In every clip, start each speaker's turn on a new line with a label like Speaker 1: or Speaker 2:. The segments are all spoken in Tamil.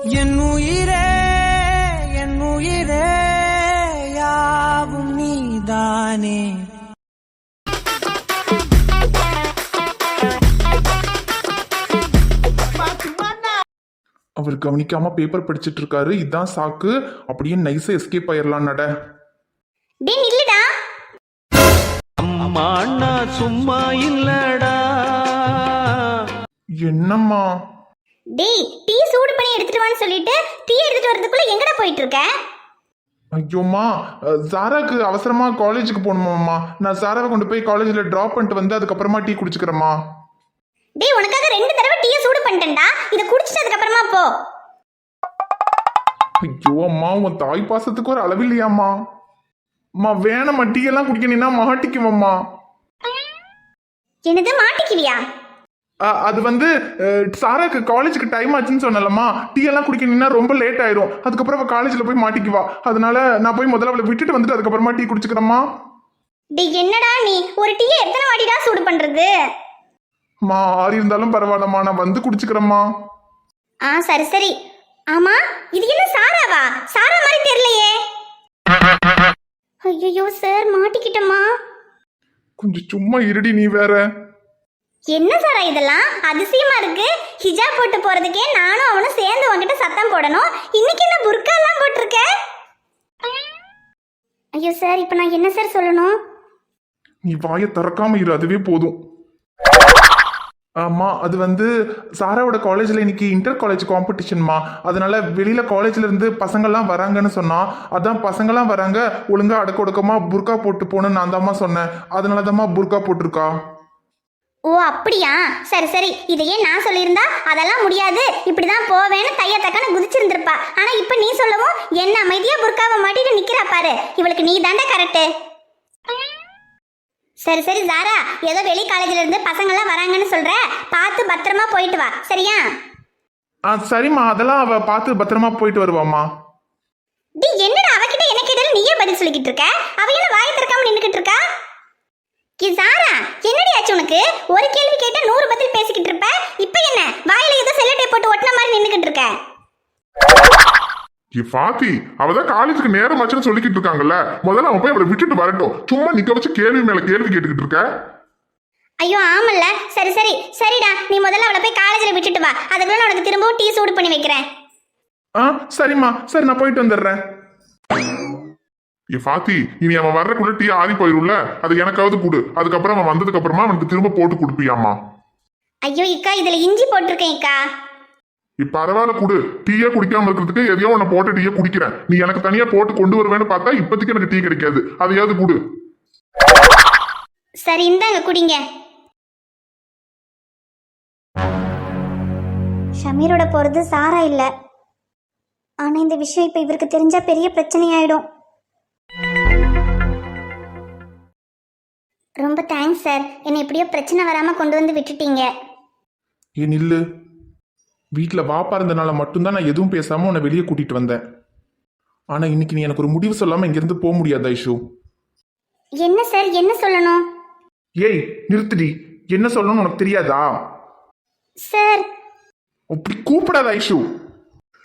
Speaker 1: என் உயிரே என் உயிரே யாவும் நீதானே.
Speaker 2: அவர் கவனிக்காம பேப்பர் படிச்சிட்டு இருக்காரு. இதான் சாக்கு. அப்படியே நைஸா எஸ்கேப் ஆயிரலாம். நட
Speaker 3: டேய் நில்லுடா.
Speaker 1: அம்மா நான் சும்மா இல்லடா.
Speaker 2: என்னம்மா?
Speaker 3: டேய் டீ சூடு பண்ணி எடுத்துட்டு வான்னு சொல்லிட்டு டீ எடுத்துட்டு வரதுக்குள்ள எங்கடா போயிட்டு இருக்க?
Speaker 2: ஐயோம்மா, சாராக்கு அவசரமா காலேஜுக்கு போகணுமாம்மா. நான் சாராவை கொண்டு போய் காலேஜ்ல டிராப் பண்ணிட்டு வந்து அதுக்கப்புறமா டீ குடிச்சுக்கிறேம்மா.
Speaker 3: டேய் உனக்காக 2 தடவை டீ சூடு பண்ணிட்டேன்டா. இத குடிச்சிட்டு அதுக்கு அப்புறமா போ.
Speaker 2: ஐயோ அம்மா, உன் தாய் பாசத்துக்கு ஒரு அளவில்லையாம்மா. அம்மா வேணாம்மா, டீ எல்லாம் குடிக்கணும்னா மாட்டிக்குவம்மா.
Speaker 3: என்னது மாட்டிக்கிவியா?
Speaker 2: அது வந்து சாராக்கு காலேஜுக்கு டைம் ஆச்சுன்னு சொன்னலம்மா. டீ எல்லாம் குடிக்கணும்னா ரொம்ப லேட் ஆயிரும். அதுக்கப்புறம் அவள் காலேஜில் போய் மாட்டிக்குவா. அதனால நான் போய் முதல்ல அவளை விட்டுட்டு வந்துட்டு அதுக்கப்புறமா டீ குடிச்சுக்கிறேம்மா.
Speaker 3: டேய் என்னடா நீ ஒரு டீ எத்தனை வாட்டிடா சூடு பண்றது?
Speaker 2: அம்மா ஆறி இருந்தாலும் பரவாயில்லம்மா, நான் வந்து குடிச்சுக்கிறேம்மா.
Speaker 3: சரி சரி. ஆமா இது என்ன சாராவா? சாரா மாதிரி தெரியலையே. ஐயோ சார் மாட்டிக்கிட்டோமா.
Speaker 2: கொஞ்சம் சும்மா இருடி நீ வேற.
Speaker 3: என்ன சாரா இதெல்லாம் அதிசயமா இருக்கு. ஹிஜாப் போட்டு போறதுக்கே நானும் அவனும் சேர்ந்து உன்கிட்ட சத்தம் போடணும். இன்னைக்கு என்ன புர்கா எல்லாம் போட்டிருக்க? ஐயோ சார் இப்ப நான் என்ன சார் சொல்லணும்?
Speaker 2: நீ வாயை திறக்காம இரு, அதுவே போதும். ஆமா, அது வந்து சாராவோட காலேஜ்ல இன்னைக்கு இன்டர் காலேஜ் காம்படிஷன்மா. அதனால வெளியில காலேஜ்ல இருந்து பசங்கள்லாம் வராங்கன்னு சொன்னா. அதான் பசங்கள்லாம் வராங்க, ஒழுங்கா அடக்க ஒடுக்கமா புர்கா போட்டு போன்னு நான் தாம்மா சொன்னேன். அதனாலதாம்மா புர்கா போட்டிருக்கா.
Speaker 3: ஓ அப்படியா? சரி சரி. இதையே நான் சொல்லியிருந்தா அதெல்லாம் முடியாது இப்படிதான் போவேன்னு தைய தக்கன்னு குதிச்சிருந்திருப்பா. ஆனா இப்ப நீ சொல்லவும் என்ன அமைதியா புர்காவை மாட்டிட்டு நிக்கிறா பாரு. இவளுக்கு நீ தாண்டா கரெக்ட். சரி சரி சாரா, ஏதோ வெளி காலேஜ்ல இருந்து பசங்க எல்லாம் வராங்கன்னு சொல்ற, பார்த்து பத்திரமா போயிட்டு வா சரியா?
Speaker 2: சரிம்மா, அதெல்லாம் அவ பார்த்து பத்திரமா போயிட்டு வருவாம்மா.
Speaker 3: டி என்னடா அவகிட்ட என்ன கேட்டாலும் நீயே பதில் சொல்லிக்கிட்டு இருக்க? அவ என்ன வாயை திறக்காம நின்னுக்கிட்டு இருக்கா? சாரா என்னடி ஆச்சு உனக்கு? ஒரு கேள்வி கேட்டா 100 பதில் பேசிக்கிட்டு இருப்ப. இப்ப என்ன வாயில ஏதோ செல்லோ டேப் போட்டு ஒட்டின மாதிரி நின்னுக்கிட்டு இருக்க?
Speaker 2: பாத்தி, அவதான் காலேஜுக்கு நேரம் ஆச்சுன்னு சொல்லிக்கிட்டு இருக்காங்கல்ல. முதல்ல அவன் போய் அவளை விட்டுட்டு வரட்டும். சும்மா நிக்க வச்சு கேள்வி மேல கேள்வி கேட்டுக்கிட்டு இருக்க.
Speaker 3: ஐயோ ஆமல்ல. சரி சரி சரிடா, நீ முதல்ல அவளை போய் காலேஜ்ல விட்டுட்டு வா. அதுக்குள்ள நான் உனக்கு திரும்பவும் டீ சூடு பண்ணி வைக்கிறேன்.
Speaker 2: சரிம்மா, சரி நான் போயிட்டு வந்துடுறேன். பாத்தி, இனி அவன் வர்றக்குள்ள டீ ஆறி போயிரும்ல, அது எனக்காவது கொடு. அதுக்கப்புறம் அவன் வந்ததுக்கு அப்புறமா அவனுக்கு திரும்ப போட்டு கொடுப்பியாமா?
Speaker 3: ஐயோ இக்கா, இதுல இஞ்சி போட்டிருக்கேன் இக்கா.
Speaker 2: பரவாயில்ல கொடு. டீயே குடிக்காம இருக்கிறதுக்கு எதையோ உன்னை போட்டு டீயே குடிக்கிறேன். நீ எனக்கு தனியா போட்டு கொண்டு வருவேன்னு பார்த்தா இப்போதைக்கு எனக்கு டீ கிடைக்காது. அதையாவது கொடு.
Speaker 3: சரி இந்தாங்க குடிங்க. ஷமீரோட போறது சாரா இல்ல. ஆனா இந்த விஷயம் இப்ப இவருக்கு தெரிஞ்சா பெரிய பிரச்சனை ஆயிடும். ரொம்ப தேங்க்ஸ் சார், என்னை எப்படியோ பிரச்சனை வராம கொண்டு வந்து விட்டுட்டீங்க.
Speaker 2: ஏன் நில்லு. வீட்டில் வாப்பா இருந்தனால மட்டும்தான் நான் எதுவும் பேசாம உன்னை வெளியே கூட்டிட்டு வந்தேன். ஆனா இன்னைக்கு நீ எனக்கு ஒரு முடிவு சொல்லாம இங்கிருந்து போக முடியாது ஐஷு.
Speaker 3: என்ன சார் என்ன சொல்லணும்?
Speaker 2: ஏய் நிறுத்துடி. என்ன சொல்லணும்னு உனக்கு தெரியாதா?
Speaker 3: சார்
Speaker 2: அப்படி கூப்பிடாத ஐஷு.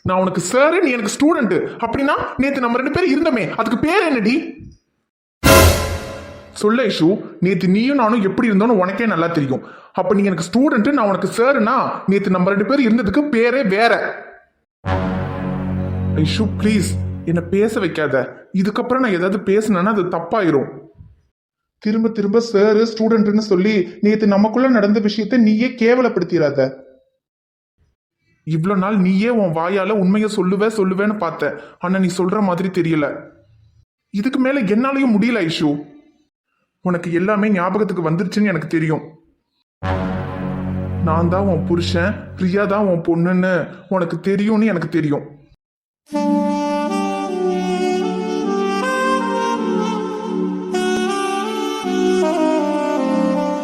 Speaker 2: நான் உனக்கு சார், நீ எனக்கு ஸ்டூடெண்ட். அப்படின்னா நேத்து நம்ம 2 பேரும் இருந்தோமே, அதுக்கு பேர் என்னடி? சொல்ல ஐஷு, நேத்து நீயும் நானும் எப்படி இருந்தோன்னு உனக்கே நல்லா தெரியும். அப்ப நீ எனக்கு ஸ்டூடெண்ட், நான் உனக்கு சார்னா நேத்து நம்ம 2 பேரும் இருந்ததுக்கு பேரே வேற. ஐஷு ப்ளீஸ் என்ன பேச வைக்காத. இதுக்கப்புறம் நான் ஏதாவது பேசினேன்னா அது தப்பாயிரும். திரும்ப திரும்ப சார் ஸ்டூடெண்ட்னு சொல்லி நேத்து நமக்குள்ள நடந்த விஷயத்தை நீயே கேவலப்படுத்திடாத. இவ்வளவு நாள் நீயே உன் வாயால உண்மையை சொல்லுவேன்னு பார்த்த. ஆனா நீ சொல்ற மாதிரி தெரியல. இதுக்கு மேல என்னாலையும் முடியல ஐஷு. உனக்கு எல்லாமே ஞாபகத்துக்கு வந்துருச்சுன்னு எனக்கு தெரியும். நான் தான் உன் புருஷன், பிரியா தான் உன் பொண்ணுன்னு உனக்கு தெரியும்னு எனக்கு தெரியும்.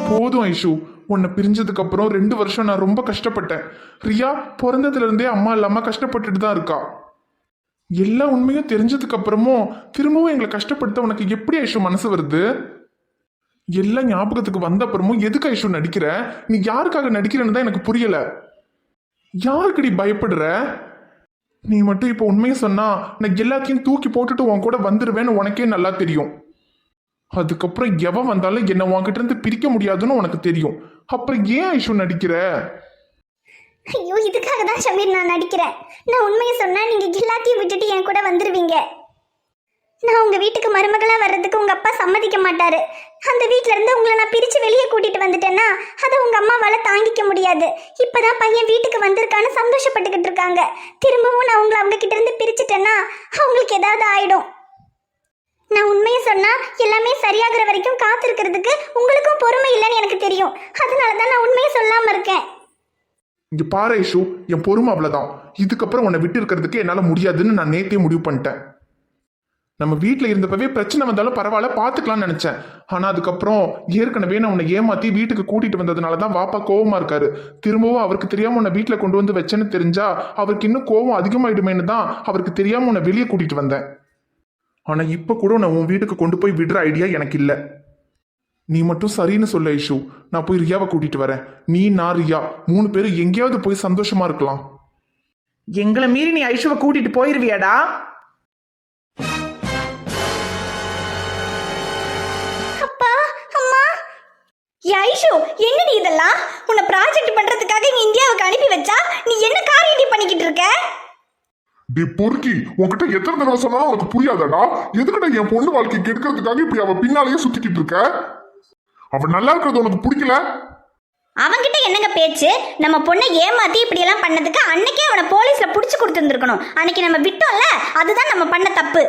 Speaker 2: போதும் ஐஷு. உன்னை பிரிஞ்சதுக்கு அப்புறம் 2 வருஷம் நான் ரொம்ப கஷ்டப்பட்டேன். ரியா பிறந்ததுல இருந்தே அம்மா இல்லாம கஷ்டப்பட்டுட்டு தான் இருக்கா. எல்லா உண்மையும் தெரிஞ்சதுக்கு அப்புறமும் திரும்பவும் எங்களை கஷ்டப்படுத்த உனக்கு எப்படி ஐஷு மனசு வருது? எல்லாம் ஞாபகத்துக்கு வந்த அப்புறமும் எதுக்கு ஐஷு நடிக்கிற? நீ யாருக்காக நடிக்கிறன்னு தான் எனக்கு புரியல. யாருக்கடி பயப்படுற? நீ மட்டும் இப்போ உண்மையை சொன்னா நான் எல்லாத்தையும் தூக்கி போட்டுட்டு உன் கூட வந்துடுவேன்னு உனக்கே நல்லா தெரியும். அதுக்கப்புறம் எவன் வந்தாலும் என்னை உன்கிட்ட இருந்து பிரிக்க முடியாதுன்னு உனக்கு தெரியும். அப்புறம் ஏன் ஐஷு நடிக்கிற?
Speaker 3: ஐயோ, இதுக்காக தான் ஷமீர் நான் நடிக்கிறேன். நான் உண்மையை சொன்னா நீங்க எல்லாத்தையும் விட்டுட்டு என் கூட வந்துருவீங்க. நான் உங்க வீட்டுக்கு மருமகளா வர்றதுக்கு உங்க அப்பா சம்மதிக்க மாட்டாரு. அந்த வீட்ல இருந்து உங்களை நான் பிரிச்சு வெளியே கூட்டிட்டு வந்துட்டேன்னா அதை உங்க அம்மாவால தாங்கிக்க முடியாது. இப்பதான் பையன் வீட்டுக்கு வந்திருக்கான்னு சந்தோஷப்பட்டுக்கிட்டு இருக்காங்க. திரும்பவும் நான் உங்களை அவங்க கிட்ட இருந்து பிரிச்சுட்டேன்னா அவங்களுக்கு ஏதாவது ஆயிடும். நான் உண்மையை சொன்னா எல்லாமே சரியாகிற வரைக்கும் காத்திருக்கிறதுக்கு உங்களுக்கும் பொறுமை இல்லைன்னு எனக்கு தெரியும். அதனாலதான் நான் உண்மையை சொல்லாம இருக்கேன்.
Speaker 2: இங்க பாரு ஐஷு, என் பொறுமை அவ்வளவுதான். இதுக்கப்புறம் உன்னை விட்டு இருக்கிறதுக்கு என்னால முடியாதுன்னு நான் நேத்தே முடிவு பண்ணிட்டேன். நம்ம வீட்டில் இருந்தப்பவே பிரச்சனை வந்தாலும் பரவாயில்ல, பார்த்துக்கலாம்னு நினைச்சேன். ஆனா அதுக்கப்புறம் ஏற்கனவே நான் உன்னை ஏமாத்தி வீட்டுக்கு கூட்டிட்டு வந்ததுனால தான் வாப்பா கோவமா இருக்காரு. திரும்பவும் அவருக்கு தெரியாம உன்னை வீட்டில் கொண்டு வந்து வச்சேன்னு தெரிஞ்சா அவருக்கு இன்னும் கோவம் அதிகமாயிடுமேன்னு தான் அவருக்கு தெரியாம உன்னை வெளியே கூட்டிட்டு வந்தேன். ஆனா இப்ப கூட நான் உன் வீட்டுக்கு கொண்டு போய் விடுற ஐடியா எனக்கு இல்லை. நீ மட்டும் சரின்னு சொல்ல ஐஷு, நான் போய் ரியாவை கூட்டிட்டு வரேன். நீ நான் ரியா 3 பேரும் எங்கேயாவது போய் சந்தோஷமா இருக்கலாம்.
Speaker 4: எங்களை மீறி நீ ஐஷுவை கூட்டிட்டு போயிருவியாடா?
Speaker 3: அப்பா, அம்மா. ஐஷு, என்னடி இதெல்லாம்? உன்னை ப்ராஜெக்ட் பண்றதுக்காக இங்க இந்தியாவுக்கு அனுப்பி வச்சா நீ என்ன காரியடி பண்ணிக்கிட்டு இருக்க?
Speaker 2: டி பொறுக்கி, உன்கிட்ட எத்தனை தடவை சொன்னாலும் உனக்கு புரியாதாடா? எதுக்கிட்ட என் பொண்ணு வாழ்க்கை கெடுக்கிறதுக்காக இப்படி அவ பின்னாலேயே சுத்திக்கிட்டு இருக்க? அவ நல்லா இருக்கிறது உனக்கு பிடிக்கல?
Speaker 3: அவன்கிட்ட என்னங்க பேச்சு? நம்ம பொண்ணை ஏமாத்தி இப்படி எல்லாம் பண்ணதுக்கு அன்னைக்கே அவனை போலீஸ்ல புடிச்சு கொடுத்துருந்துருக்கணும். அன்னைக்கு நம்ம விட்டோம்ல, அதுதான் நம்ம பண்ண தப்பு.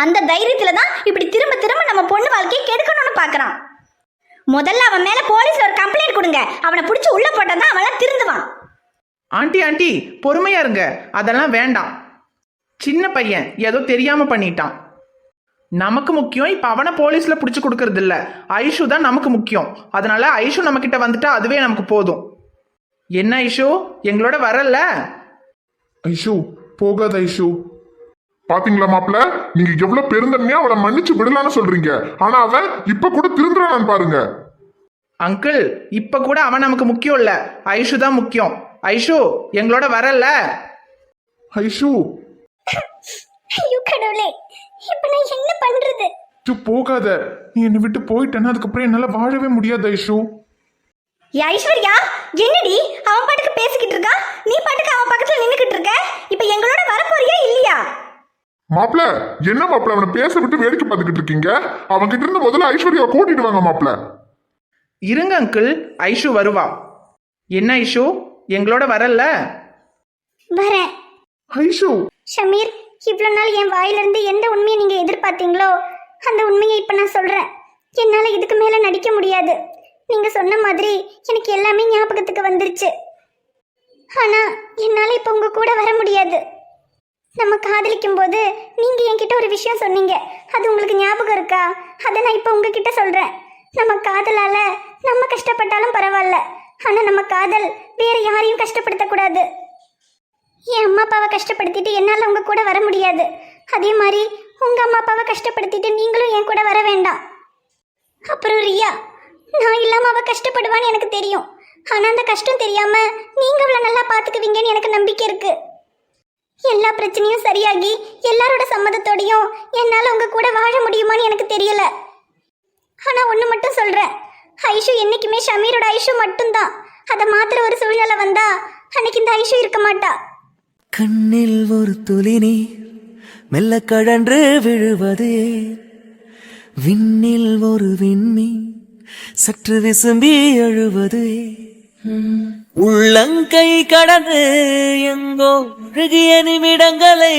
Speaker 3: அந்த தைரியத்துல தான் இப்படி திரும்ப திரும்ப நம்ம பொண்ணு வாழ்க்கையை கெடுக்கணும்னு பாக்குறான். முதல்ல அவன் மேல போலீஸ்ல ஒரு கம்ப்ளைண்ட் கொடுங்க. அவனை புடிச்சு உள்ள போட்டாதான் அவன் திருந்துவான்.
Speaker 4: ஆண்டி ஆண்டி பொறுமையா இருங்க, அதெல்லாம் வேண்டாம். சின்ன பையன் ஏதோ தெரியாம பண்ணிட்டான். நமக்கு முக்கியம் இப்ப அவனை போலீஸ்ல புடிச்சு கொடுக்கறது இல்ல, ஐஷு தான் நமக்கு முக்கியம். அதனால ஐஷு நம்ம கிட்ட வந்துட்டா அதுவே நமக்கு போதும். என்ன ஐஷு, எங்களோட வரல?
Speaker 2: ஐஷு போகாத ஐஷு. பாத்தீங்களா மாப்பிள்ள, நீங்க எவ்வளவு பெருந்தன்மையா அவளை மன்னிச்சு விடலான்னு சொல்றீங்க. ஆனா அவன் இப்ப கூட திருந்துறான்னு பாருங்க.
Speaker 4: அங்கிள், இப்ப கூட அவன் நமக்கு முக்கியம் இல்ல, ஐஷு தான் முக்கியம். ஐஷு எங்களோட வரல?
Speaker 2: ஐஷு
Speaker 3: ஐயோ கடவுளே, இப்ப நான் என்ன பண்றது?
Speaker 2: போகாத. நீ என்னை விட்டு போயிட்டேன்னா அதுக்கப்புறம் என்னால வாழவே முடியாது ஐஷு.
Speaker 3: ஐஸ்வர்யா, என்னடி அவன் பாட்டுக்கு பேசிக்கிட்டு இருக்கா, நீ பாட்டுக்கு அவன் பக்கத்துல நின்னுக்கிட்டு இருக்க. இப்ப எங்களோட வரப்போறியா இல்லையா?
Speaker 2: மாப்பிள்ள, என்ன மாப்பிள்ள அவனை பேச விட்டு வேடிக்கை பார்த்துக்கிட்டு இருக்கீங்க? அவன் கிட்ட இருந்து முதல்ல ஐஸ்வர்யாவை கூட்டிட்டு வாங்க மாப்பிள்ள.
Speaker 4: இருங்க அங்கிள், ஐஷு வருவா. என்ன ஐஷு, எங்களோட வரல?
Speaker 3: வரேன்.
Speaker 2: ஐஷு.
Speaker 3: ஷமீர், இவ்வளவு நாள் என் வாயிலிருந்து எந்த உண்மையை நீங்க எதிர்பார்த்தீங்களோ அந்த உண்மையை இப்ப நான் சொல்றேன். என்னால இதுக்கு மேல நடிக்க முடியாது. நீங்க சொன்ன மாதிரி எனக்கு எல்லாமே ஞாபகத்துக்கு வந்துருச்சு. ஆனா என்னால இப்ப உங்க கூட வர முடியாது. நம்ம காதலிக்கும் போது நீங்க என்கிட்ட ஒரு விஷயம் சொன்னீங்க, அது உங்களுக்கு ஞாபகம் இருக்கா? அதை நான் இப்ப உங்ககிட்ட சொல்றேன். நம்ம காதலால நம்ம கஷ்டப்பட்டாலும் பரவாயில்ல, ஆனா நம்ம காதல் வேற யாரையும் கஷ்டப்படுத்தக்கூடாது. என் அம்மா அப்பாவை கஷ்டப்படுத்திட்டு என்னால் உங்க கூட வர முடியாது. அதே மாதிரி உங்க அம்மா அப்பாவை கஷ்டப்படுத்திட்டு நீங்களும் என் கூட வர வேண்டாம். அப்புறம் ரியா, நான் இல்லாம அவ கஷ்டப்படுவான்னு எனக்கு தெரியும். ஆனா அந்த கஷ்டம் தெரியாம நீங்க அவளை நல்லா பாத்துக்குவீங்கன்னு எனக்கு நம்பிக்கை இருக்கு. எல்லா பிரச்சனையும் சரியாகி எல்லாரோட சம்மதத்தோடையும் என்னால உங்க கூட வாழ முடியுமான்னு எனக்கு தெரியல. ஆனா ஒண்ணு மட்டும் சொல்றேன், ஐஷு என்னைக்குமே ஷமீரோட ஐஷு மட்டும்தான். அதை மாத்திர ஒரு சூழ்நிலை வந்தா அன்னைக்கு இந்த ஐஷு இருக்க மாட்டா.
Speaker 1: கண்ணில் ஒரு துளி நீர் மெல்ல கழன்று விழுவது, விண்ணில் ஒரு விண்மீன் சற்று விசும்பி அழுவது, உள்ளங்கை கடந்து எங்கோ ஒழுகிய நிமிடங்களை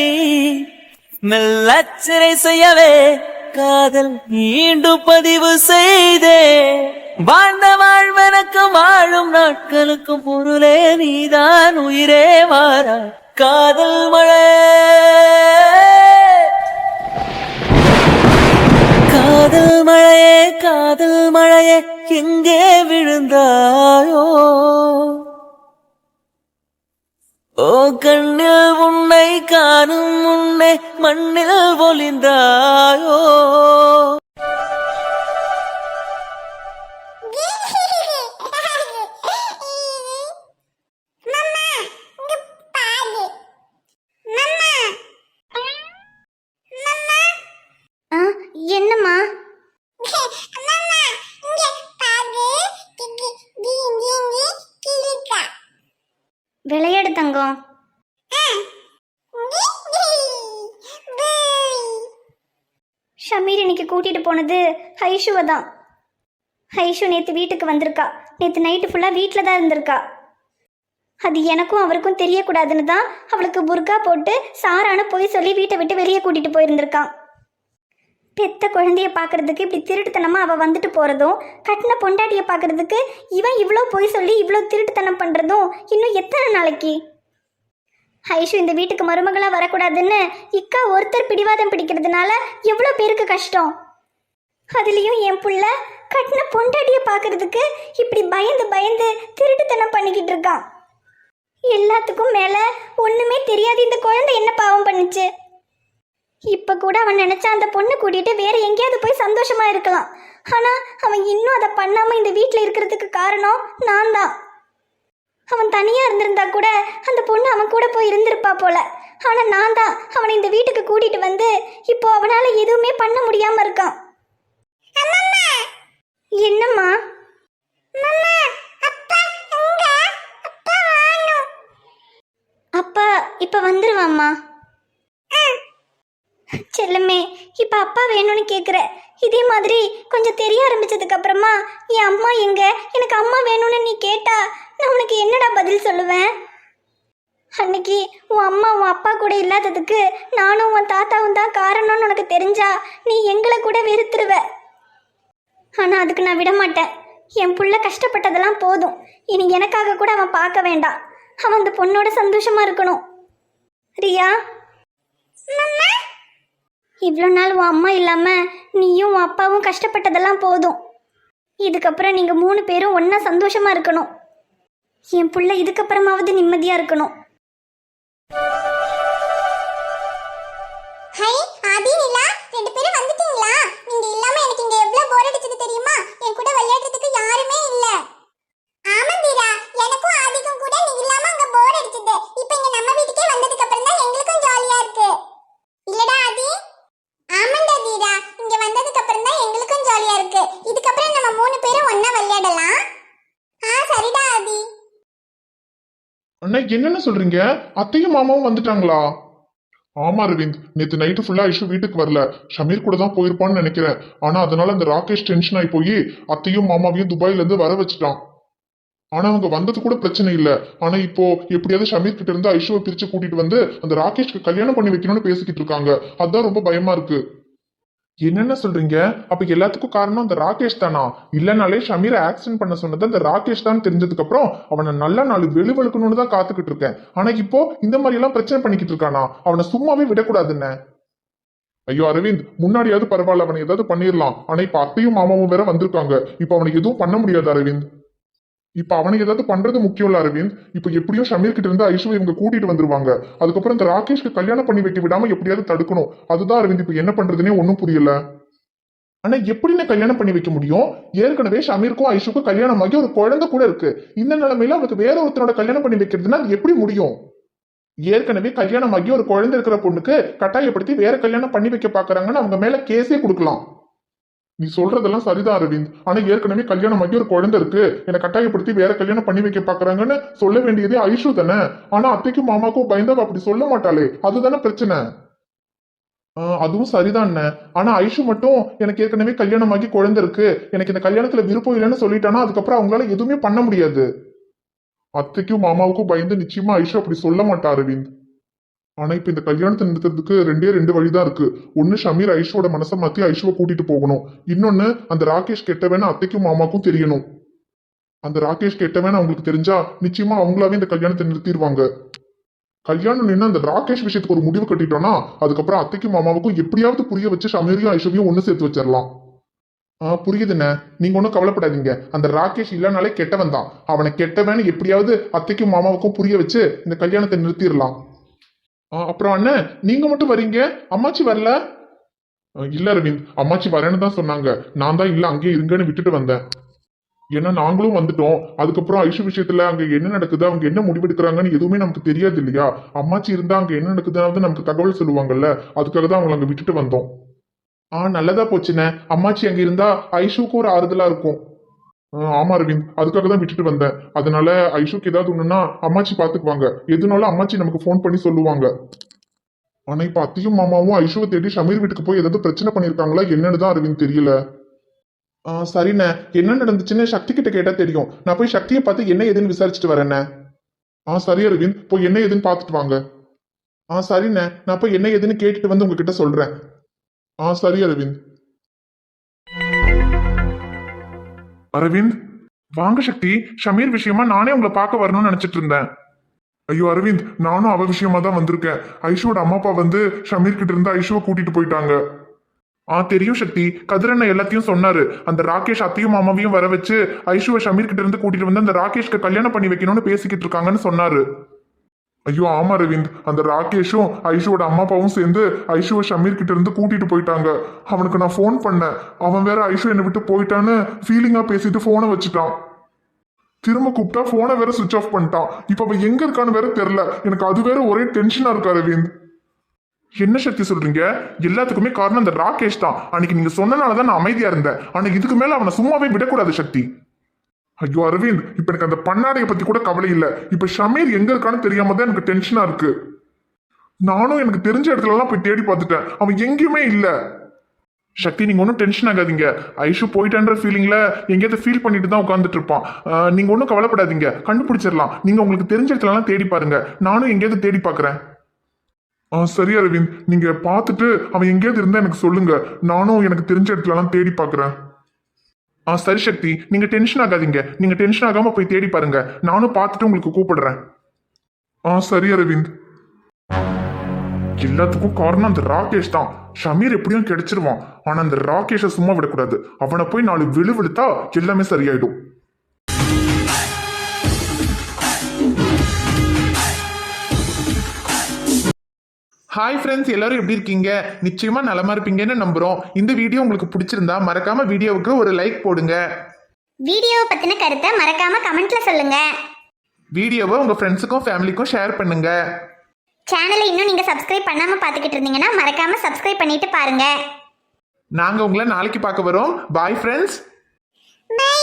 Speaker 1: மெல்லச் சிறை செய்யவே காதல் மீண்டும் பதிவு செய்தே. வாழ்ந்த வாழ்வனுக்கும் வாழும் நாட்களுக்கும் பொருளே நீதான், உயிரே வாரா காதல் மழை. காதல் மழையே காதல் மழையே எங்கே விழுந்தாயோ? ஓ கண்ணில் உன்னை காணும் முன்னே மண்ணில் பொழிந்தாயோ?
Speaker 3: விளையாடு தங்கம். ஷமீர் இன்னைக்கு கூட்டிட்டு போனது ஐஷுவை தான். ஐஷு நேற்று வீட்டுக்கு வந்திருக்கா. நேற்று நைட்டு ஃபுல்லாக வீட்டில் தான் இருந்திருக்கா. அது எனக்கும் அவருக்கும் தெரியக்கூடாதுன்னு தான் அவளுக்கு புர்கா போட்டு சாரான போய் சொல்லி வீட்டை விட்டு வெளியே கூட்டிட்டு போயிருந்திருக்கான். பெத்த குழந்தைய பார்க்கறதுக்கு இப்படி திருட்டுத்தனமாக அவள் வந்துட்டு போகிறதும், கட்டின பொண்டாட்டியை பார்க்கறதுக்கு இவன் இவ்வளோ போய் சொல்லி இவ்வளோ திருட்டுத்தனம் பண்ணுறதும் இன்னும் எத்தனை நாளைக்கு? ஐஷு இந்த வீட்டுக்கு மருமகளாக வரக்கூடாதுன்னு இக்கா ஒருத்தர் பிடிவாதம் பிடிக்கிறதுனால எவ்வளோ பேருக்கு கஷ்டம். அதுலேயும் என் புள்ள கட்டின பொண்டாட்டியை பார்க்கறதுக்கு இப்படி பயந்து பயந்து திருட்டுத்தனம் பண்ணிக்கிட்டு இருக்கான். எல்லாத்துக்கும் மேலே ஒன்றுமே தெரியாது இந்த குழந்தை என்ன பாவம் பண்ணுச்சு. இப்போ கூட அவன் நினச்சா அந்த பொண்ணு கூட்டிகிட்டு வேற எங்கேயாவது போய் சந்தோஷமா இருக்கலாம். ஆனால் அவன் இன்னும் அதை பண்ணாமல் இந்த வீட்டில் இருக்கிறதுக்கு காரணம் நான் தான். அவன் தனியாக இருந்திருந்தா கூட அந்த பொண்ணு அவன் கூட போய் இருந்திருப்பா போல. ஆனால் நான் தான் அவனை இந்த வீட்டுக்கு கூட்டிகிட்டு வந்து இப்போ அவனால் எதுவுமே பண்ண முடியாமல் இருக்கான். என்னம்மா? அப்பா இப்போ வந்துருவாம்மா. செல்லமே, இப்போ அப்பா வேணும்னு கேட்குற. இதே மாதிரி கொஞ்சம் தெரிய ஆரம்பிச்சதுக்கு அப்புறமா என் அம்மா எங்க, எனக்கு அம்மா வேணும்னு நீ கேட்டா நான் உனக்கு என்னடா பதில் சொல்லுவேன்? அன்னைக்கு உன் அம்மா உன் அப்பா கூட இல்லாததுக்கு நானும் உன் தாத்தாவும் தான் காரணம்னு உனக்கு தெரிஞ்சா நீ எங்களை கூட வெறுத்துருவ. ஆனால் அதுக்கு நான் விட மாட்டேன். என் புள்ள கஷ்டப்பட்டதெல்லாம் போதும். இனி எனக்காக கூட அவன் பார்க்க வேண்டாம். அவன் அந்த பொண்ணோட சந்தோஷமா இருக்கணும். ரியா, இவ்வளோ நாள் உன் அம்மா இல்லாமல் நீயும் உன் அப்பாவும் கஷ்டப்பட்டதெல்லாம் போதும். இதுக்கப்புறம் நீங்கள் 3 பேரும் ஒன்றா சந்தோஷமாக இருக்கணும். என் புள்ள இதுக்கப்புறமாவது நிம்மதியாக இருக்கணும்.
Speaker 5: ஹை ஆதி, நிலா, 2 பேரும் வந்துட்டீங்களா? நீங்க இல்லாம எனக்கு இங்க எவ்வளவு போர் அடிச்சது தெரியுமா? என் கூட விளையாடுறதுக்கு யாருமே இல்ல. ஆமா தீரா, எனக்கும் ஆதிக்கும் கூட நீ இல்லாம அங்க போர் அடிச்சது. இப்போ இங்க நம்ம வீட்டுக்கே வந்ததுக்கு அப்புறம் தான் எங்களுக்கும் ஜாலியா இருக்கு. இல்லடா ஆதி? ஆமாண்டா தீரா, இங்க வந்ததுக்கு அப்புறம் தான் எங்களுக்கும் ஜாலியா இருக்கு. இதுக்கப்புறம் நம்ம 3 பேரும் ஒண்ணா விளையாடலாம். சரிடா ஆதி.
Speaker 2: அண்ணா என்னென்ன சொல்றீங்க? அத்தையும் மாமாவும் வந்துட்டாங்களா? ஆமா அரவிந்த், நேத்து நைட்டு ஃபுல்லா ஐஷு வீட்டுக்கு வரல. ஷமீர் கூட தான் போயிருப்பான்னு நினைக்கிறேன். ஆனா அதனால அந்த ராகேஷ் டென்ஷன் ஆகி போய் அத்தையும் மாமாவையும் துபாயில இருந்து வர வச்சுட்டான். ஆனா அவங்க வந்தது கூட பிரச்சனை இல்ல. ஆனா இப்போ எப்படியாவது ஷமீர் கிட்ட இருந்து ஐஷுவை பிரிச்சு கூட்டிட்டு வந்து அந்த ராகேஷ்க்கு கல்யாணம் பண்ணி வைக்கணும்னு பேசிக்கிட்டு இருக்காங்க. அதுதான் ரொம்ப பயமா இருக்கு. என்னென்ன சொல்றீங்க? அப்ப எல்லாத்துக்கும் காரணம் அந்த ராகேஷ் தானா? இல்லனாலே ஷமீரை ஆக்சிடென்ட் பண்ண சொன்னது அந்த ராகேஷ் தான் தெரிஞ்சதுக்கு அப்புறம் அவனை நல்லா 4 வெளுவெளுக்கணும்னு தான் காத்துக்கிட்டு இருக்கேன். ஆனா இப்போ இந்த மாதிரி எல்லாம் பிரச்சனை பண்ணிக்கிட்டு இருக்கானா? அவனை சும்மாவே விடக்கூடாதுன்னு. ஐயோ அரவிந்த், முன்னாடியாவது பரவாயில்ல, அவனை ஏதாவது பண்ணிடலாம். ஆனா இப்ப அத்தையும் மாமாவும் வேற வந்திருக்காங்க. இப்ப அவனுக்கு எதுவும் பண்ண முடியாது அரவிந்த். இப்ப அவனுக்கு ஏதாவது பண்றது முக்கியம் இல்ல அரவிந்த். இப்ப எப்படியும் ஷமீர் கிட்ட இருந்து ஐஷுவை இவங்க கூட்டிட்டு வந்துருவாங்க. அதுக்கப்புறம் இந்த ராகேஷ்க்கு கல்யாணம் பண்ணி வைக்க விடாம எப்படியாவது தடுக்கணும். அதுதான் அரவிந்த் இப்ப என்ன பண்றதுன்னே ஒன்னும் புரியல. ஆனா எப்படின்னு கல்யாணம் பண்ணி வைக்க முடியும்? ஏற்கனவே ஷமீருக்கும் ஐஷுக்கும் கல்யாணம் ஆகி ஒரு குழந்தை கூட இருக்கு. இந்த நிலைமையில அவருக்கு வேற ஒருத்தரோட கல்யாணம் பண்ணி வைக்கிறதுனா அது எப்படி முடியும்? ஏற்கனவே கல்யாணம் ஆகி ஒரு குழந்தை இருக்கிற பொண்ணுக்கு கட்டாயப்படுத்தி வேற கல்யாணம் பண்ணி வைக்க பாக்குறாங்கன்னு அவங்க மேல கேஸே கொடுக்கலாம். நீ சொல்றதெல்லாம் சரிதான் அரவிந்த். ஆனா ஏற்கனவே கல்யாணம் ஆகி ஒரு குழந்தை இருக்கு, என்னை கட்டாயப்படுத்தி வேற கல்யாணம் பண்ணி வைக்க பாக்குறாங்கன்னு சொல்ல வேண்டியதே ஐஷு தானே. ஆனா அத்தைக்கும் மாமாக்கும் பயந்தவ அப்படி சொல்ல மாட்டாளே, அதுதானே பிரச்சனை. அதுவும் சரிதான். ஆனா ஐஷு மட்டும் எனக்கு ஏற்கனவே கல்யாணம் ஆகி குழந்தை இருக்கு, எனக்கு இந்த கல்யாணத்துல விருப்பம் இல்லைன்னு சொல்லிட்டானா அதுக்கப்புறம் அவங்களால எதுவுமே பண்ண முடியாது. அத்தைக்கும் மாமாவுக்கும் பயந்து நிச்சயமா ஐஷு அப்படி சொல்ல மாட்டா அரவிந்த். ஆனா இப்ப இந்த கல்யாணத்தை நிறுத்துறதுக்கு 2 வழிதான் இருக்கு. ஒண்ணு ஷமீர் ஐஷுவோட மனசை மாத்தி ஐஷுவை கூட்டிட்டு போகணும். இன்னொன்னு அந்த ராகேஷ் கெட்டவன அத்தைக்கும் மாமாக்கும் தெரியணும். அந்த ராகேஷ் கெட்டவன் அவங்களுக்கு தெரிஞ்சா நிச்சயமா அவங்களாவே இந்த கல்யாணத்தை நிறுத்திடுவாங்க. கல்யாணம் நின்று அந்த ராகேஷ் விஷயத்துக்கு ஒரு முடிவு கட்டிட்டோம்னா அதுக்கப்புறம் அத்தைக்கும் மாமாவுக்கும் எப்படியாவது புரிய வச்சு ஷமீரையும் ஐஷுவையும் ஒண்ணு சேர்த்து வச்சிடலாம். புரியுதுண்ணே, நீங்க ஒன்றும் கவலைப்படாதீங்க. அந்த ராகேஷ் இல்லைனாலே கெட்டவன் தான். அவனை கெட்டவன் எப்படியாவது அத்தைக்கும் மாமாவுக்கும் புரிய வச்சு இந்த கல்யாணத்தை நிறுத்திடலாம். அப்புறம் அண்ணன், நீங்க மட்டும் வரீங்க, அம்மாச்சி வரல? இல்ல அரவிந்த், அம்மாச்சி வரேன்னு தான் சொன்னாங்க. நான் தான் இல்ல அங்கேயே இருங்கன்னு விட்டுட்டு வந்தேன். ஏன்னா நாங்களும் வந்துட்டோம். அதுக்கப்புறம் ஐஷு விஷயத்துல அங்க என்ன நடக்குது, அவங்க என்ன முடிவெடுக்கிறாங்கன்னு எதுவுமே நமக்கு தெரியாது இல்லையா? அம்மாச்சி இருந்தா அங்க என்ன நடக்குதுன்னு நமக்கு தகவல் சொல்லுவாங்கல்ல, அதுக்காக தான் அவங்களை அங்க விட்டுட்டு வந்தோம். நல்லதா போச்சுண்ணே. அம்மாச்சி அங்க இருந்தா ஐஷுக்கு ஒரு ஆறுதலா இருக்கும். ஆமா அரவிந்த், அதுக்காக தான் விட்டுட்டு வந்தேன். அதனால ஐஷுக்கு ஏதாவது ஒண்ணுன்னா அம்மாச்சி பாத்துக்குவாங்க. எதுனாலும் அம்மாச்சி நமக்கு ஃபோன் பண்ணி சொல்லுவாங்க. ஆனா இப்ப அத்தையும் மாமாவும் ஐஷுவை தேடி ஷமீர் வீட்டுக்கு போய் ஏதாவது பிரச்சனை பண்ணிருக்காங்களா என்னன்னு தான் அரவிந்த் தெரியல. சரிண்ணே, என்ன நடந்துச்சுன்னு சக்தி கிட்ட கேட்டா தெரியும். நான் போய் சக்தியை பார்த்து என்ன ஏதுன்னு விசாரிச்சுட்டு வரேண்ணே. சரி அரவிந்த், போய் என்ன ஏதுன்னு பார்த்துட்டு வாங்க. சரிண்ணே, நான் போய் என்ன ஏதுன்னு கேட்டுட்டு வந்து உங்ககிட்ட சொல்றேன். சரி அரவிந்த். அரவிந்த், வாங்க சக்தி. ஷமீர் விஷயமா நானே உங்களை பார்க்க வரணும்னு நினைச்சிட்டு இருந்தேன். ஐயோ அரவிந்த், நானும் அவ விஷயமா தான் வந்திருக்கேன். ஐஷுவோட அம்மா அப்பா வந்து ஷமீர் கிட்ட இருந்து ஐஷுவை கூட்டிட்டு போயிட்டாங்க. தெரியும் சக்தி, கதிரண்ண எல்லாத்தையும் சொன்னாரு. அந்த ராகேஷ் அத்தையும் மாமாவையும் வர வச்சு ஐஷுவை ஷமீர் கிட்ட இருந்து கூட்டிட்டு வந்து அந்த ராகேஷ்க்கு கல்யாணம் பண்ணி வைக்கணும்னு பேசிக்கிட்டு இருக்காங்கன்னு சொன்னாரு. ஐயோ ஆமா அரவிந்த், அந்த ராகேஷும் ஐஷுவோட அம்மா அப்பாவும் சேர்ந்து ஐஷுவை ஷமீர் கிட்ட இருந்து கூட்டிட்டு போயிட்டாங்க. அவனுக்கு நான் ஃபோன் பண்ணேன். அவன் வேற ஐஷு என்னை விட்டு போயிட்டான்னு ஃபீலிங்கா பேசிட்டு போனை வச்சுட்டான். திரும்ப கூப்பிட்டா போனை வேற சுவிச் ஆஃப் பண்ணிட்டான். இப்ப அவன் எங்க இருக்கான்னு வேற தெரியல. எனக்கு அது வேற ஒரே டென்ஷனா இருக்கு அரவிந்த். என்ன சக்தி சொல்றீங்க? எல்லாத்துக்குமே காரணம் அந்த ராகேஷ் தான். அன்னைக்கு நீங்க சொன்னனாலதான் நான் அமைதியா இருந்தேன். ஆனா இதுக்கு மேல அவனை சும்மாவே விடக்கூடாது சக்தி. ஐயோ அரவிந்த், இப்ப எனக்கு அந்த பண்ணாடைய பத்தி கூட கவலை இல்ல. இப்ப ஷமீர் எங்க இருக்கான்னு தெரியாம தான் எனக்கு டென்ஷனா இருக்கு. நானும் எனக்கு தெரிஞ்ச இடத்துல எல்லாம் போய் தேடி பார்த்துட்டேன். அவன் எங்கேயுமே இல்ல. சக்தி, நீங்க ஒன்றும் டென்ஷன் ஆகாதீங்க. ஐஷு போயிட்டான்ற ஃபீலிங்ல எங்கேயாவது ஃபீல் பண்ணிட்டு தான் உட்காந்துட்டு இருப்பான். நீங்க ஒன்றும் கவலைப்படாதீங்க, கண்டுபிடிச்சிடலாம். நீங்க உங்களுக்கு தெரிஞ்ச இடத்துலலாம் தேடி பாருங்க. நானும் எங்கேயாவது தேடி பார்க்குறேன். சரி அரவிந்த், நீங்க பார்த்துட்டு அவன் எங்கேயாவது இருந்தா எனக்கு சொல்லுங்க. நானும் எனக்கு தெரிஞ்ச இடத்துலலாம் தேடி பார்க்குறேன். சரி சக்தி, நீங்க டென்ஷன் ஆகாதீங்க. நீங்க டென்ஷன் ஆகாம போய் தேடி பாருங்க. நானும் பார்த்துட்டு உங்களுக்கு கூப்பிடுறேன். சரி அரவிந்த். எல்லாத்துக்கும் காரணம் அந்த ராகேஷ் தான். ஷமீர் எப்படியும் கிடைச்சிருவான். ஆனா அந்த ராகேஷை சும்மா விடக்கூடாது. அவனை போய் 4 விழுத்தா எல்லாமே சரியாயிடும்.
Speaker 6: ஹாய் ஃப்ரெண்ட்ஸ், எல்லாரும் எப்படி இருக்கீங்க? நிச்சயமா நலமா இருப்பீங்கன்னு நம்புறோம். இந்த வீடியோ உங்களுக்கு பிடிச்சிருந்தா மறக்காம வீடியோவுக்கு ஒரு லைக் போடுங்க.
Speaker 3: வீடியோவை பத்தின கருத்தை மறக்காம கமெண்ட்ல சொல்லுங்க.
Speaker 6: வீடியோவை உங்க ஃப்ரெண்ட்ஸுக்கும் ஃபேமிலிக்கும் ஷேர் பண்ணுங்க.
Speaker 3: சேனலை இன்னும் நீங்க சப்ஸ்கிரைப் பண்ணாம பார்த்துக்கிட்டு இருந்தீங்கன்னா மறக்காம சப்ஸ்கிரைப் பண்ணிட்டு பாருங்க.
Speaker 6: நாங்க உங்களை நாளைக்கு பார்க்க வரோம். Bye friends.
Speaker 3: பை.